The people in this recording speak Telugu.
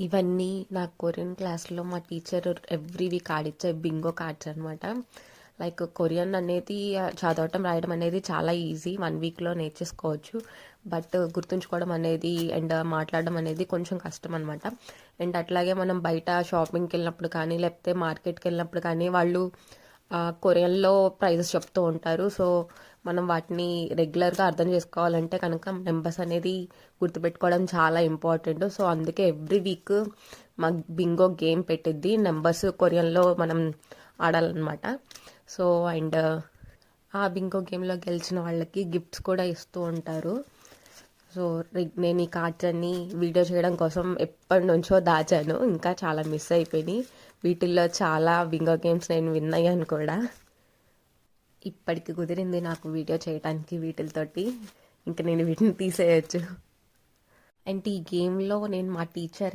ఇవన్నీ నా కొరియన్ క్లాస్లో మా టీచర్ ఎవ్రీ వీక్ ఆడిచ్చే బింగో కార్డ్స్ అనమాట. లైక్ కొరియన్ అనేది చదవటం రాయడం అనేది చాలా ఈజీ, 1 వీక్లో నేర్చేసుకోవచ్చు. బట్ గుర్తుంచుకోవడం అనేది అండ్ మాట్లాడడం అనేది కొంచెం కష్టం అనమాట. అండ్ అట్లాగే మనం బయట షాపింగ్కి వెళ్ళినప్పుడు కానీ లేకపోతే మార్కెట్కి వెళ్ళినప్పుడు కానీ వాళ్ళు కొరియన్లో ప్రైజెస్ చెప్తూ ఉంటారు. సో మనం వాటిని రెగ్యులర్గా అర్థం చేసుకోవాలంటే కనుక నెంబర్స్ అనేది గుర్తుపెట్టుకోవడం చాలా ఇంపార్టెంట్. సో అందుకే ఎవ్రీ వీక్ మా బింగో గేమ్ పెట్టిద్ది, నెంబర్స్ కొరియన్లో మనం ఆడాలన్నమాట. సో అండ్ ఆ బింగో గేమ్లో గెలిచిన వాళ్ళకి గిఫ్ట్స్ కూడా ఇస్తూ ఉంటారు. సో నేను ఈ కార్డ్స్ అన్ని వీడియో చేయడం కోసం ఎప్పటి నుంచో దాచాను, ఇంకా చాలా మిస్ అయిపోయినాయి. వీటిల్లో చాలా బింగో గేమ్స్ నేను విన్ అయ్యాను కూడా. ఇప్పటికి కుదిరింది నాకు వీడియో చేయడానికి వీటితోటి, ఇంకా నేను వీటిని తీసేయచ్చు. అండ్ ఈ గేమ్లో నేను మా టీచర్